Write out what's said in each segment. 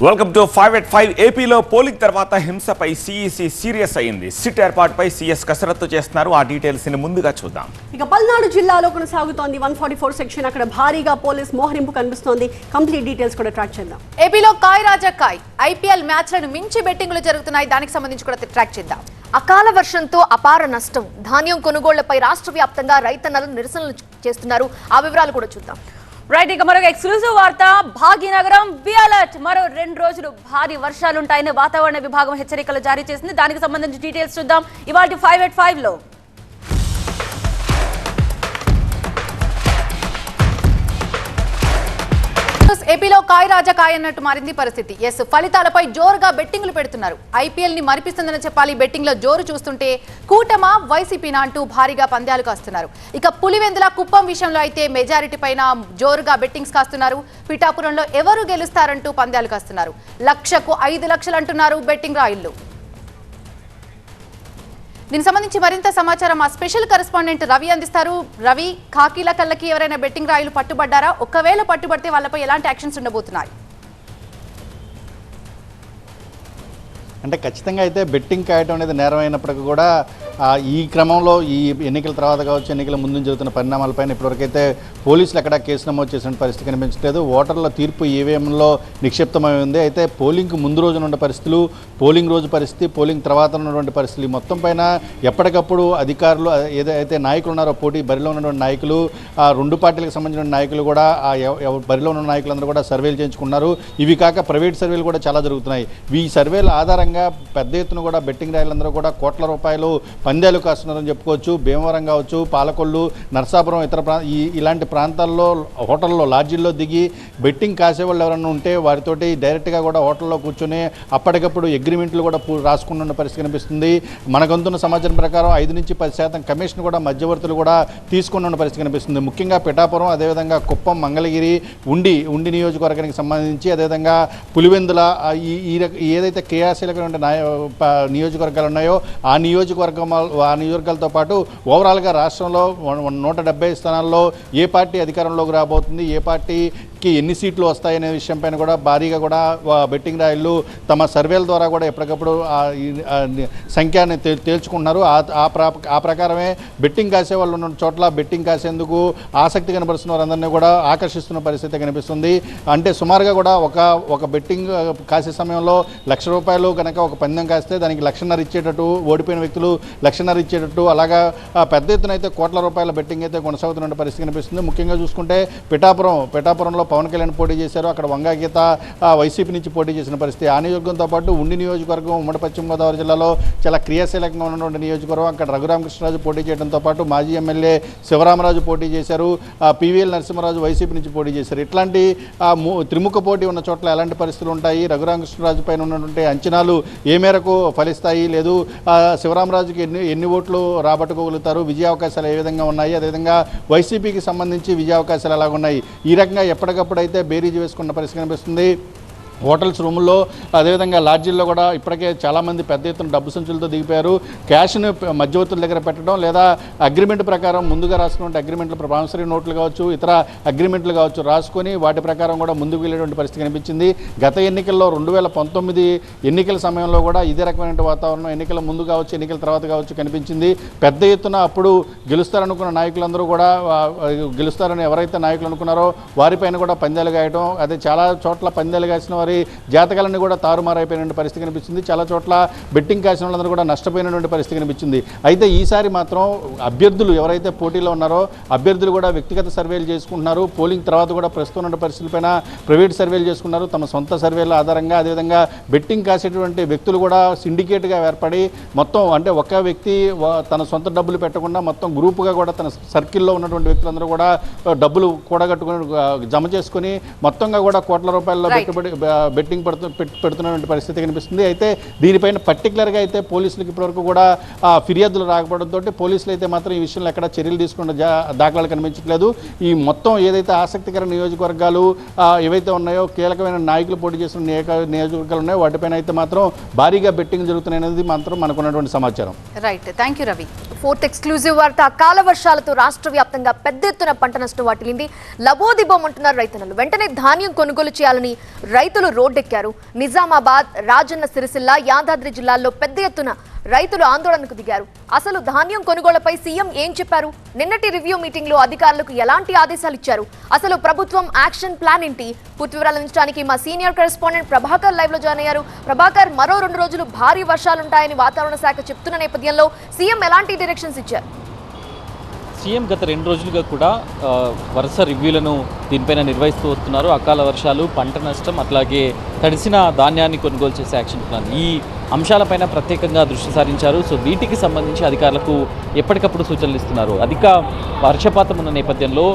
Welcome to 5 ఏపీలో polling తర్వాత హింసపై CEC serious అయింది. సిట్ ఏర్పాటుపై సీఎస్ కసరత్తు చేస్తున్నారు. ఆ డీటెయిల్స్ ని ముందుగా చూద్దాం. ఇక పల్నాడు జిల్లాలో కొనసాగుతోంది 144 సెక్షన్. అక్కడ భారీగా పోలీస్ మోహరింపు కనిపిస్తోంది. కంప్లీట్ డీటెయిల్స్ కూడా ట్రాక్ చేద్దాం. ఏపీలో కాయ్ రాజా కాయ్ ఐపీఎల్ మ్యాచ్లను మించి బెట్టింగ్లు జరుగుతున్నాయి. దానికి సంబంధించి కూడా ట్రాక్ చేద్దాం. అకాల వర్షంతో అపార నష్టం, ధాన్యం కొనుగోళ్లపై రాష్ట్ర వ్యాప్తంగా రైతన్నలు నిరసనలు చేస్తున్నారు. ఆ వివరాలు కూడా చూద్దాం. రైట్, ఇక మరొక ఎక్స్క్లూజివ్ వార్త. Bhagyanagaram be alert. మరో 2 రోజులు భారీ వర్షాలుంటాయని వాతావరణ విభాగం హెచ్చరికలు జారీ చేసింది. దానికి సంబంధించి డీటెయిల్స్ చూద్దాం ఇవాళ 5 లో. ఏపీలో కాయ్ రాజా కాయ్ అన్నట్టు మారింది పరిస్థితి. ఫలితాలపై జోరుగా బెట్టింగ్లు పెడుతున్నారు. ఐపీఎల్ ని మరిపిస్తుందని చెప్పాలి. బెట్టింగ్ లో జోరు చూస్తుంటే కూటమా వైసీపీనా అంటూ భారీగా పంద్యాలు కాస్తున్నారు. ఇక పులివెందుల కుప్పం విషయంలో అయితే మెజారిటీ పైన జోరుగా బెట్టింగ్స్ కాస్తున్నారు. పిఠాపురంలో ఎవరు గెలుస్తారంటూ పంద్యాలు కాస్తున్నారు. లక్షకు 5 లక్షలు అంటున్నారు బెట్టింగ్ రాయిళ్లు. దీనికి సంబంధించి మరింత సమాచారం మా స్పెషల్ కరెస్పాండెంట్ రవి అందిస్తారు. రవి, ఖాకీల కళ్ళకి ఎవరైనా బెట్టింగ్ రాయిలు పట్టుబడ్డారా? ఒకవేళ పట్టుబడితే వాళ్ళపై ఎలాంటి యాక్షన్స్ ఉండబోతున్నాయి? అంటే ఖచ్చితంగా అయితే బెట్టింగ్ కాయటం అనేది నేరం అయినప్పటికీ కూడా ఈ క్రమంలో ఈ ఎన్నికల తర్వాత కావచ్చు, ఎన్నికల ముందు జరుగుతున్న పరిణామాలపైన ఇప్పటివరకైతే పోలీసులు ఎక్కడా కేసు నమోదు చేసిన పరిస్థితి కనిపించలేదు. ఓటర్ల తీర్పు ఈవీఎంలో నిక్షిప్తమై ఉంది. అయితే పోలింగ్కు ముందు రోజున ఉన్న పరిస్థితులు, పోలింగ్ రోజు పరిస్థితి, పోలింగ్ తర్వాత ఉన్నటువంటి పరిస్థితులు మొత్తం పైన ఎప్పటికప్పుడు అధికారులు ఏదైతే నాయకులు ఉన్నారో, పోటీ బరిలో ఉన్నటువంటి నాయకులు, ఆ 2 పార్టీలకు సంబంధించిన నాయకులు కూడా బరిలో ఉన్న నాయకులందరూ కూడా సర్వేలు చేయించుకున్నారు. ఇవి కాక ప్రైవేట్ సర్వేలు కూడా చాలా జరుగుతున్నాయి. ఈ సర్వేల ఆధారంగా పెద్ద ఎత్తున కూడా బెట్టింగ్ రాయలందరూ కూడా కోట్ల రూపాయలు పందాలు కాస్తున్నారని చెప్పుకోవచ్చు. భీమవరం కావచ్చు, పాలకొల్లు, నర్సాపురం, ఇలాంటి ప్రాంతాల్లో హోటల్లో, లాడ్జీల్లో దిగి బెట్టింగ్ కాసేవాళ్ళు ఎవరైనా ఉంటే వారితోటి డైరెక్ట్గా కూడా హోటల్లో కూర్చొని అప్పటికప్పుడు అగ్రిమెంట్లు కూడా రాసుకున్న పరిస్థితి కనిపిస్తుంది. మనకంతున్న సమాచారం ప్రకారం 5 నుంచి 10% కమిషన్ కూడా మధ్యవర్తులు కూడా తీసుకున్న పరిస్థితి కనిపిస్తుంది. ముఖ్యంగా పిఠాపురం, అదేవిధంగా కుప్పం, మంగళగిరి, ఉండి నియోజకవర్గానికి సంబంధించి, అదేవిధంగా పులివెందుల ఏదైతే క్రియాశీలక నియోజకవర్గాలు ఉన్నాయో ఆ నియోజకవర్గాలతో పాటు ఓవరాల్గా రాష్ట్రంలో 170 స్థానాల్లో ఏ పార్టీ అధికారంలోకి రాబోతుంది, ఏ పార్టీకి ఎన్ని సీట్లు వస్తాయనే విషయంపైన కూడా భారీగా కూడా బెట్టింగ్ రాయిళ్ళు తమ సర్వేల ద్వారా కూడా ఎప్పటికప్పుడు సంఖ్యని తేల్చుకుంటున్నారు. ఆ ప్రకారమే బెట్టింగ్ కాసే వాళ్ళు ఉన్న చోట్ల బెట్టింగ్ కాసేందుకు ఆసక్తి కనబరుస్తున్న వారందరినీ కూడా ఆకర్షిస్తున్న పరిస్థితి కనిపిస్తుంది. అంటే సుమారుగా కూడా ఒక బెట్టింగ్ కాసే సమయంలో ₹1,00,000 కనుక ఒక పందెం కాస్తే దానికి 1,50,000 ఇచ్చేటట్టు, ఓడిపోయిన వ్యక్తులు 1,50,000 ఇచ్చేటట్టు, అలాగా పెద్ద ఎత్తున అయితే కోట్ల రూపాయల బెట్టింగ్ అయితే కొనసాగుతున్న పరిస్థితి కనిపిస్తుంది. ముఖ్యంగా చూసుకుంటే పిఠాపురంలో పవన్ కళ్యాణ్ పోటీ చేశారు. అక్కడ వంగాగీత వైసీపీ నుంచి పోటీ చేసిన పరిస్థితి. ఆ నియోజకవర్గంతో పాటు ఉండి నియోజకవర్గం ఉమ్మడి పశ్చిమ గోదావరి జిల్లాలో చాలా క్రియాశీలకంగా ఉన్నటువంటి నియోజకవర్గం. అక్కడ రఘురామకృష్ణరాజు పోటీ చేయడంతో పాటు మాజీ ఎమ్మెల్యే శివరామరాజు పోటీ చేశారు. పివిఎల్ నరసింహరాజు వైసీపీ నుంచి పోటీ చేశారు. ఇట్లాంటి త్రిముఖ పోటీ ఉన్న చోట్ల ఎలాంటి పరిస్థితులు ఉంటాయి, రఘురామకృష్ణరాజు పైన ఉన్నటువంటి అంచనాలు ఏ మేరకు ఫలిస్తాయి, లేదు శివరామరాజుకి ఎన్ని ఓట్లు రాబట్టుకోగలుగుతారు, విజయ అవకాశాలు ఏ విధంగా ఉన్నాయి, అదేవిధంగా వైసీపీకి సంబంధించి విజయ అవకాశాలు ఎలాగున్నాయి, ఈ రకంగా ఎప్పటికప్పుడు అయితే బేరీజు వేసుకున్న పరిస్థితి కనిపిస్తుంది. హోటల్స్ రూముల్లో, అదేవిధంగా లాడ్జీల్లో కూడా ఇప్పటికే చాలామంది పెద్ద ఎత్తున డబ్బు సంచులతో దిగిపోయారు. క్యాష్ను మధ్యవర్తుల దగ్గర పెట్టడం, లేదా అగ్రిమెంట్ ప్రకారం ముందుగా రాసుకున్న అగ్రిమెంట్లు, ప్రామిసరీ నోట్లు కావచ్చు, ఇతర అగ్రిమెంట్లు కావచ్చు రాసుకొని వాటి ప్రకారం కూడా ముందుకు వెళ్ళేటువంటి పరిస్థితి కనిపించింది. గత ఎన్నికల్లో 2019 ఎన్నికల సమయంలో కూడా ఇదే రకమైన వాతావరణం ఎన్నికల ముందు కావచ్చు, ఎన్నికల తర్వాత కావచ్చు కనిపించింది. పెద్ద ఎత్తున అప్పుడు గెలుస్తారనుకున్న నాయకులందరూ కూడా గెలుస్తారని ఎవరైతే నాయకులు అనుకున్నారో వారిపైన కూడా పందాలు గాయటం, అదే చాలా చోట్ల పందాలు కాసిన వారి జాతకాలన్నీ కూడా తారుమారైపోయిన పరిస్థితి కనిపిస్తుంది. చాలా చోట్ల బెట్టింగ్ కాసిన వాళ్ళందరూ కూడా నష్టపోయినటువంటి పరిస్థితి కనిపించింది. అయితే ఈసారి మాత్రం అభ్యర్థులు ఎవరైతే పోటీలో ఉన్నారో అభ్యర్థులు కూడా వ్యక్తిగత సర్వేలు చేసుకుంటున్నారు. పోలింగ్ తర్వాత కూడా ప్రస్తుతం ఉన్న పరిస్థితులపైన ప్రైవేట్ సర్వేలు చేసుకున్నారు తమ సొంత సర్వేల ఆధారంగా. అదేవిధంగా బెట్టింగ్ కాసేటువంటి వ్యక్తులు కూడా సిండికేట్గా ఏర్పడి మొత్తం, అంటే ఒక వ్యక్తి తన సొంత డబ్బులు పెట్టకుండా మొత్తం గ్రూపుగా కూడా తన సర్కిల్లో ఉన్నటువంటి వ్యక్తులందరూ కూడా డబ్బులు కూడగట్టుకుని జమ చేసుకుని మొత్తంగా కూడా కోట్ల రూపాయల్లో పెట్టుబడి బెట్టింగ్ పెడుతున్నటువంటి పరిస్థితి కనిపిస్తుంది. అయితే దీనిపైన పర్టికులర్గా అయితే పోలీసులకు ఇప్పటివరకు కూడా ఫిర్యాదులు రాకపోవడంతో పోలీసులు అయితే మాత్రం ఈ విషయంలో ఎక్కడ చర్యలు తీసుకున్న దాఖలాలు కనిపించట్లేదు. ఈ మొత్తం ఏదైతే ఆసక్తికర నియోజకవర్గాలు ఏవైతే ఉన్నాయో, కీలకమైన నాయకులు పోటీ చేసిన నియోజకవర్గాలు ఉన్నాయో వాటిపైన అయితే మాత్రం భారీగా బెట్టింగ్ జరుగుతున్నాయనేది మాత్రం మనకున్నటువంటి సమాచారం. Right, thank you Ravi. Fourth exclusive వార్త. అకాల వర్షాలతో రాష్ట్ర వ్యాప్తంగా పెద్ద ఎత్తున పంట నష్టం వాటిల్లింది. లబోదిబోమంటున్నారు రైతన్నలు. వెంటనే ధాన్యం కొనుగోలు చేయాలని రైతులు రోడ్డెక్కారు. నిజామాబాద్, రాజన్న సిరిసిల్ల, యాదాద్రి జిల్లాల్లో పెద్ద ఎత్తున రైతులు ఆందోళనకు దిగారు. అసలు ధాన్యం కొనుగోలుపై సీఎం ఏం చెప్పారు? నిన్నటి రివ్యూ మీటింగ్ లో అధికారులకు ఎలాంటి ఆదేశాలు ఇచ్చారు? అసలు ప్రభుత్వం యాక్షన్ ప్లాన్ ఏంటి? పూర్తి వివరాలు అందించడానికి మా సీనియర్ కరెస్పాండెంట్ ప్రభాకర్ లైవ్ లో జాయిన్ అయ్యారు. ప్రభాకర్, మరో 2 రోజులు భారీ వర్షాలుంటాయని వాతావరణ శాఖ చెప్తున్న నేపథ్యంలో సీఎం ఎలాంటి డైరెక్షన్స్ ఇచ్చారు? సీఎం గత 2 రోజులుగా కూడా వరుస రివ్యూలను దీనిపైన నిర్వహిస్తూ వస్తున్నారు. అకాల వర్షాలు, పంట నష్టం, అట్లాగే తడిసిన ధాన్యాన్ని కొనుగోలు చేసే యాక్షన్ ప్లాన్, ఈ అంశాలపైన ప్రత్యేకంగా దృష్టి సారించారు. సో వీటికి సంబంధించి అధికారులకు ఎప్పటికప్పుడు సూచనలు ఇస్తున్నారు. అధిక వర్షపాతం ఉన్న నేపథ్యంలో,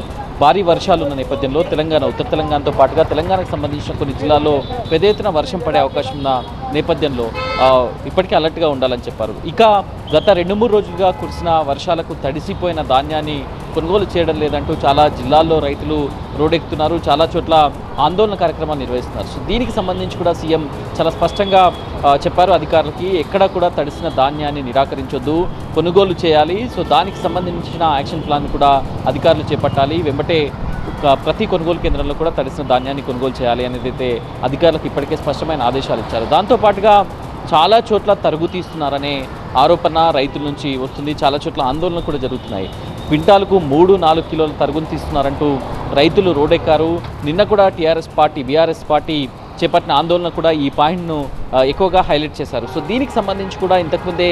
భారీ వర్షాలు ఉన్న నేపథ్యంలో తెలంగాణ, ఉత్తర తెలంగాణతో పాటుగా తెలంగాణకు సంబంధించిన కొన్ని జిల్లాల్లో పెద్ద ఎత్తున వర్షం పడే అవకాశం ఉన్న నేపథ్యంలో ఇప్పటికీ అలర్ట్గా ఉండాలని చెప్పారు. ఇక గత 2-3 రోజులుగా కురిసిన వర్షాలకు తడిసిపోయిన ధాన్యాన్ని కొనుగోలు చేయడం లేదంటూ చాలా జిల్లాల్లో రైతులు రోడ్డెక్కుతున్నారు. చాలా చోట్ల ఆందోళన కార్యక్రమాలు నిర్వహిస్తున్నారు. సో దీనికి సంబంధించి కూడా సీఎం చాలా స్పష్టంగా చెప్పారు అధికారులకి, ఎక్కడా కూడా తడిసిన ధాన్యాన్ని నిరాకరించొద్దు, కొనుగోలు చేయాలి. సో దానికి సంబంధించిన యాక్షన్ ప్లాన్ కూడా అధికారులు చేపట్టాలి. వెంబటే ప్రతి కొనుగోలు కేంద్రంలో కూడా తడిసిన ధాన్యాన్ని కొనుగోలు చేయాలి అనేది అయితే అధికారులకు ఇప్పటికే స్పష్టమైన ఆదేశాలు ఇచ్చారు. దాంతోపాటుగా చాలా చోట్ల తరుగు తీస్తున్నారనే ఆరోపణ రైతుల నుంచి వస్తుంది. చాలా చోట్ల ఆందోళనలు కూడా జరుగుతున్నాయి. క్వింటాలకు 3-4 కిలోల తరుగును తీస్తున్నారంటూ రైతులు రోడ్డెక్కారు. నిన్న కూడా బీఆర్ఎస్ పార్టీ చేపట్టిన ఆందోళన కూడా ఈ పాయింట్ను ఎక్కువగా హైలైట్ చేశారు. సో దీనికి సంబంధించి కూడా ఇంతకుముందే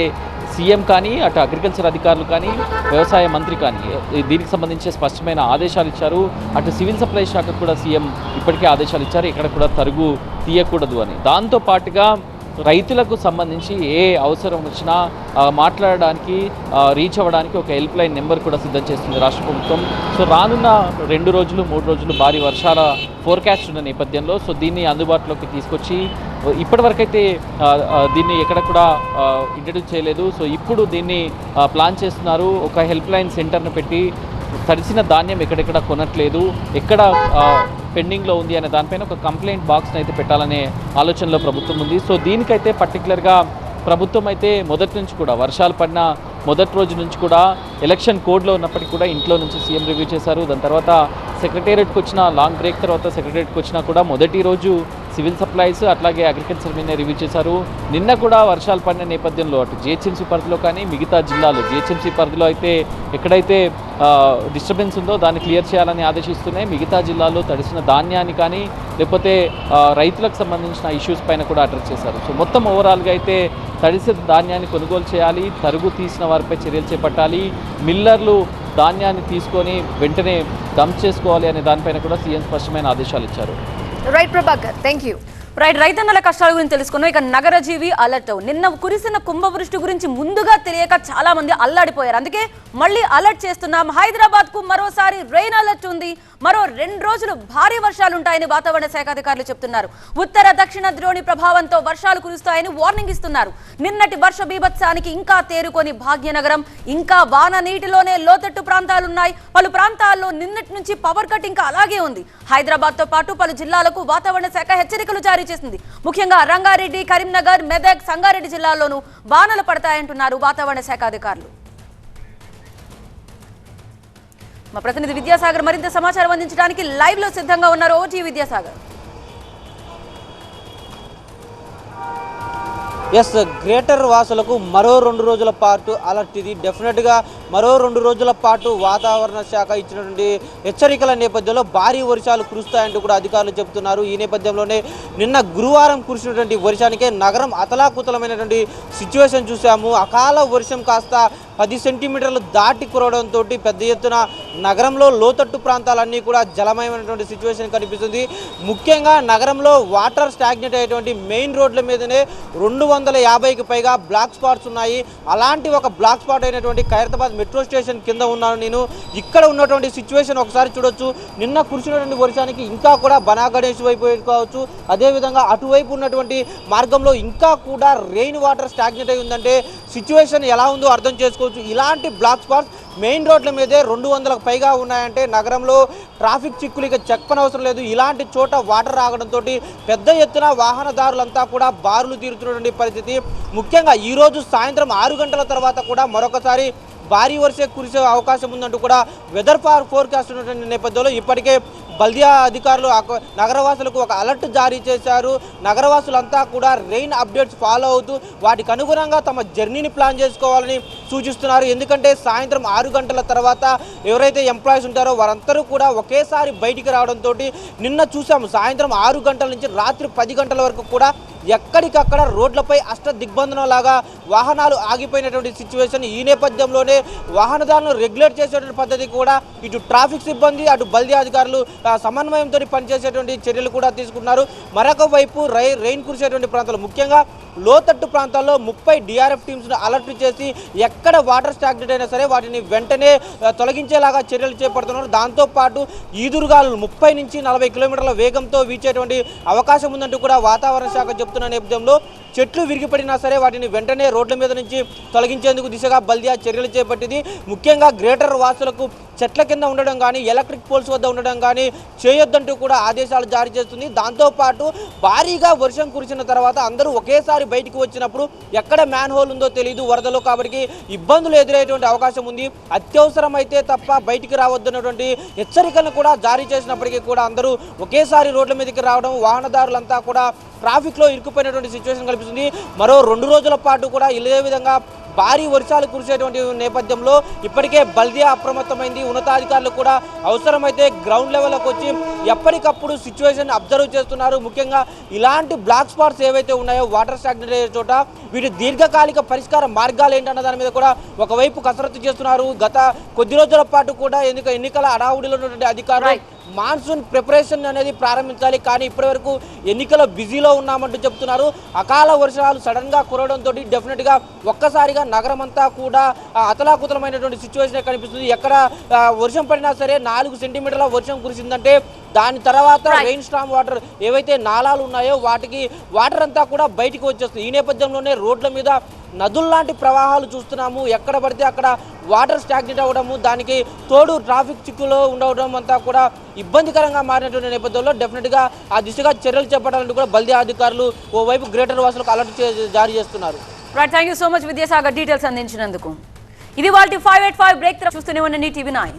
సీఎం కానీ, అటు అగ్రికల్చర్ అధికారులు కానీ, వ్యవసాయ మంత్రి కానీ దీనికి సంబంధించి స్పష్టమైన ఆదేశాలు ఇచ్చారు. అటు సివిల్ సప్లై శాఖకు కూడా సీఎం ఇప్పటికే ఆదేశాలు ఇచ్చారు, ఇక్కడ కూడా తరుగు తీయకూడదు అని. దాంతోపాటుగా రైతులకు సంబంధించి ఏ అవసరం వచ్చినా మాట్లాడడానికి, రీచ్ అవ్వడానికి ఒక హెల్ప్ లైన్ నెంబర్ కూడా సిద్ధం చేస్తుంది రాష్ట్ర ప్రభుత్వం. సో రానున్న 2 రోజులు 3 రోజులు భారీ వర్షాల ఫోర్కాస్ట్ ఉన్న నేపథ్యంలో సో దీన్ని అందుబాటులోకి తీసుకొచ్చి ఇప్పటివరకైతే దీన్ని ఎక్కడ కూడా ఇంట్రడ్యూస్ చేయలేదు. సో ఇప్పుడు దీన్ని ప్లాన్ చేస్తున్నారు. ఒక హెల్ప్ లైన్ సెంటర్ను పెట్టి తడిసిన ధాన్యం ఎక్కడెక్కడ కొనట్లేదు, ఎక్కడ పెండింగ్లో ఉంది అనే దానిపైన ఒక కంప్లైంట్ బాక్స్ని అయితే పెట్టాలనే ఆలోచనలో ప్రభుత్వం ఉంది. సో దీనికైతే పర్టికులర్గా ప్రభుత్వం అయితే మొదటి నుంచి కూడా, వర్షాలు పడిన మొదటి రోజు నుంచి కూడా, ఎలక్షన్ కోడ్లో ఉన్నప్పటికీ కూడా ఇంట్లో నుంచి సీఎం రివ్యూ చేశారు. దాని తర్వాత సెక్రటేరియట్కి వచ్చిన, లాంగ్ బ్రేక్ తర్వాత సెక్రటేరియట్కి వచ్చినా కూడా మొదటి రోజు సివిల్ సప్లైస్ అట్లాగే అగ్రికల్చర్ మీద రివ్యూ చేశారు. నిన్న కూడా వర్షాలు పడిన నేపథ్యంలో అటు జిహెచ్ఎంసీ పరిధిలో కానీ మిగతా జిల్లాలు, జిహెచ్ఎంసీ పరిధిలో అయితే ఎక్కడైతే డిస్టర్బెన్స్ ఉందో దాన్ని క్లియర్ చేయాలని ఆదేశిస్తున్నాయి. మిగతా జిల్లాల్లో తడిసిన ధాన్యాన్ని కానీ లేకపోతే రైతులకు సంబంధించిన ఇష్యూస్ పైన కూడా అడ్రస్ చేశారు. సో మొత్తం ఓవరాల్గా అయితే తడిసిన ధాన్యాన్ని కొనుగోలు చేయాలి, తరుగు తీసిన వారిపై చర్యలు చేపట్టాలి, మిల్లర్లు ధాన్యాన్ని తీసుకొని వెంటనే డంప్ చేసుకోవాలి అనే దానిపైన కూడా సీఎం స్పష్టమైన ఆదేశాలు ఇచ్చారు. Right Prabhakar, thank you. రైతన్నల కష్టాల గురించి తెలుసుకున్నాం. ఇక నగరజీవి అలర్ట్. నిన్న కురిసిన కుంభవృష్టి గురించి ముందుగా తెలియక చాలా మంది అల్లాడిపోయారు. అందుకే మళ్ళీ అలర్ట్ చేస్తున్నాం. హైదరాబాద్ కు మరోసారి రెయిన్ అలర్ట్ ఉంది. మరో 2 రోజులు భారీ వర్షాలు ఉంటాయని వాతావరణ శాఖ అధికారులు చెప్తున్నారు. ఉత్తర దక్షిణ ద్రోణి ప్రభావంతో వర్షాలు కురుస్తాయని వార్నింగ్ ఇస్తున్నారు. నిన్నటి వర్ష బీభత్సానికి ఇంకా తేరుకొని భాగ్యనగరం, ఇంకా వాన నీటిలోనే లోతట్టు ప్రాంతాలున్నాయి. పలు ప్రాంతాల్లో నిన్నటి నుంచి పవర్ కట్ ఇంకా అలాగే ఉంది. హైదరాబాద్ తో పాటు పలు జిల్లాలకు వాతావరణ శాఖ హెచ్చరికలు జారీ చేసింది. ముఖ్యంగా రంగారెడ్డి, కరీంనగర్, మెదక్, సంగారెడ్డి జిల్లాల్లోనూ వానలు పడతాయంటున్నారు వాతావరణ శాఖ అధికారులు. మా ప్రతినిధి విద్యాసాగర్ మరింత సమాచారం అందించడానికి లైవ్ లో సిద్ధంగా ఉన్నారు. ఓటీ విద్యాసాగర్. ఎస్, గ్రేటర్ వాసులకు మరో 2 రోజుల పాటు అలర్ట్. ఇది డెఫినెట్గా మరో 2 రోజుల పాటు వాతావరణ శాఖ ఇచ్చినటువంటి హెచ్చరికల నేపథ్యంలో భారీ వర్షాలు కురుస్తాయంటూ కూడా అధికారులు చెబుతున్నారు. ఈ నేపథ్యంలోనే నిన్న గురువారం కురిసినటువంటి వర్షానికే నగరం అతలాకుతలమైనటువంటి సిచ్యువేషన్ చూసాము. అకాల వర్షం కాస్త 10 సెంటీమీటర్లు దాటి కురవడంతో పెద్ద ఎత్తున నగరంలో లోతట్టు ప్రాంతాలన్నీ కూడా జలమయమైనటువంటి సిచ్యువేషన్ కనిపిస్తుంది. ముఖ్యంగా నగరంలో వాటర్ స్టాగ్నేట్ అయ్యేటువంటి మెయిన్ రోడ్ల మీదనే 250కి పైగా బ్లాక్ స్పాట్స్ ఉన్నాయి. అలాంటి ఒక బ్లాక్ స్పాట్ అయినటువంటి ఖైరతాబాద్ మెట్రో స్టేషన్ కింద ఉన్నాను నేను. ఇక్కడ ఉన్నటువంటి సిచ్యువేషన్ ఒకసారి చూడొచ్చు. నిన్న కురిసినటువంటి వర్షానికి ఇంకా కూడా బనాగణేష్ వైపు కావచ్చు, అదేవిధంగా అటువైపు ఉన్నటువంటి మార్గంలో ఇంకా కూడా రెయిన్ వాటర్ స్టాగ్నేట్ అయి ఉందంటే సిచ్యువేషన్ ఎలా ఉందో అర్థం చేసుకోవచ్చు. ఇలాంటి బ్లాక్ స్పాట్స్ మెయిన్ రోడ్ల మీదే 200కు పైగా ఉన్నాయంటే నగరంలో ట్రాఫిక్ చిక్కులు ఇక చెప్పనవసరం లేదు. ఇలాంటి చోట వాటర్ రావడంతో పెద్ద ఎత్తున వాహనదారులంతా కూడా బారులు తీరుతున్నటువంటి పరిస్థితి. ముఖ్యంగా ఈరోజు సాయంత్రం 6 గంటల తర్వాత కూడా మరొకసారి భారీ వర్షం కురిసే అవకాశం ఉందంటూ కూడా వెదర్ ఫోర్కాస్ట్ ఉన్నటువంటి నేపథ్యంలో ఇప్పటికే బల్దియా అధికారులు నగరవాసులకు ఒక అలర్ట్ జారీ చేశారు. నగరవాసులంతా కూడా రెయిన్ అప్డేట్స్ ఫాలో అవుతూ వాటికి అనుగుణంగా తమ జర్నీని ప్లాన్ చేసుకోవాలని సూచిస్తున్నారు. ఎందుకంటే సాయంత్రం 6 గంటల తర్వాత ఎవరైతే ఎంప్లాయీస్ ఉంటారో వారందరూ కూడా ఒకేసారి బయటికి రావడంతో నిన్న చూసాము సాయంత్రం 6 గంటల నుంచి రాత్రి 10 గంటల వరకు కూడా ఎక్కడికక్కడ రోడ్లపై దిగ్బంధనం లాగా వాహనాలు ఆగిపోయినటువంటి సిచ్యువేషన్. ఈ నేపథ్యంలోనే వాహనదారులను రెగ్యులేట్ చేసేటువంటి పద్ధతి కూడా ఇటు ట్రాఫిక్ సిబ్బంది అటు బల్దియా అధికారులు సమన్వయంతో పనిచేసేటువంటి చర్యలు కూడా తీసుకున్నారు. మరొక వైపు రెయిన్ కురిసేటువంటి ప్రాంతాలు ముఖ్యంగా లోతట్టు ప్రాంతాల్లో 30 డిఆర్ఎఫ్ టీమ్స్ను అలర్ట్ చేసి ఎక్కడ వాటర్ స్టాగ్నెట్ అయినా సరే వాటిని వెంటనే తొలగించేలాగా చర్యలు చేపడుతున్నారు. దాంతోపాటు ఈదురుగాలు 30 నుంచి 40 కిలోమీటర్ల వేగంతో వీచేటువంటి అవకాశం ఉందంటూ కూడా వాతావరణ శాఖ చెప్తున్న నేపథ్యంలో చెట్లు విరిగిపడినా సరే వాటిని వెంటనే రోడ్ల మీద నుంచి తొలగించేందుకు దిశగా బల్దియా చర్యలు చేపట్టింది. ముఖ్యంగా గ్రేటర్ వాసులకు చెట్ల కింద ఉండడం కానీ ఎలక్ట్రిక్ పోల్స్ వద్ద ఉండడం కానీ చేయొద్దంటూ కూడా ఆదేశాలు జారీ చేస్తుంది. దాంతోపాటు భారీగా వర్షం కురిసిన తర్వాత అందరూ ఒకేసారి బయటికి వచ్చినప్పుడు ఎక్కడ మ్యాన్ హోల్ ఉందో తెలియదు వరదలో, కాబట్టి ఇబ్బందులు ఎదురయ్యేటువంటి అవకాశం ఉంది. అత్యవసరమైతే తప్ప బయటికి రావద్దన్నటువంటి హెచ్చరికలను కూడా జారీ చేసినప్పటికీ కూడా అందరూ ఒకేసారి రోడ్ల మీదకి రావడం వాహనదారులంతా కూడా ట్రాఫిక్లో ఇరుక్కుపోయినటువంటి సిచ్యువేషన్ కనిపిస్తుంది. మరో 2 రోజుల పాటు కూడా ఇదే విధంగా భారీ వర్షాలు కురిసేటువంటి నేపథ్యంలో ఇప్పటికే బల్దియా అప్రమత్తమైంది. ఉన్నతాధికారులు కూడా అవసరమైతే గ్రౌండ్ లెవెల్కి వచ్చి ఎప్పటికప్పుడు సిచ్యువేషన్ అబ్జర్వ్ చేస్తున్నారు. ముఖ్యంగా ఇలాంటి బ్లాక్ స్పాట్స్ ఏవైతే ఉన్నాయో వాటర్ స్టాగ్నెట్ అయ్యే చోట వీటి దీర్ఘకాలిక పరిష్కార మార్గాలు ఏంటన్న దాని మీద కూడా ఒకవైపు కసరత్తు చేస్తున్నారు. గత కొద్ది రోజుల పాటు కూడా ఎన్నికల హడావుడిలో ఉన్నటువంటి అధికారులు మాన్సూన్ ప్రిపరేషన్ అనేది ప్రారంభించాలి, కానీ ఇప్పటివరకు ఎన్నికల బిజీలో ఉన్నామంటూ చెప్తున్నారు. అకాల వర్షాలు సడన్గా కురవడంతో డెఫినెట్గా ఒక్కసారిగా నగరం అంతా కూడా అతలాకుతలమైనటువంటి సిచ్యువేషన్ కనిపిస్తుంది. ఎక్కడ వర్షం పడినా సరే 4 సెంటీమీటర్ల వర్షం కురిసిందంటే దాని తర్వాత రెయిన్ స్టామ్ వాటర్ ఏవైతే నాలాలు ఉన్నాయో వాటికి వాటర్ అంతా కూడా బయటికి వచ్చేస్తుంది. ఈ నేపథ్యంలోనే రోడ్ల మీద నదుల్లాంటి ప్రవాహాలు చూస్తున్నాము. ఎక్కడ పడితే అక్కడ వాటర్ స్టాగ్నెట్ అవ్వడము, దానికి తోడు ట్రాఫిక్ చిక్కులో ఉండడం అంతా కూడా ఇబ్బందికరంగా మారినటువంటి నేపథ్యంలో డెఫినెట్గా ఆ దిశగా చర్యలు చేపట్టాలంటూ కూడా బల్దియా అధికారులు ఓవైపు గ్రేటర్ వాసులకు అలర్ట్ జారీ చేస్తున్నారు. Right, thank you so much Vidyasagar details అందించినందుకు. ఇది వాళ్ళ 585 బ్రేక్ చూస్తూనే ఉండండి టీవీ 9.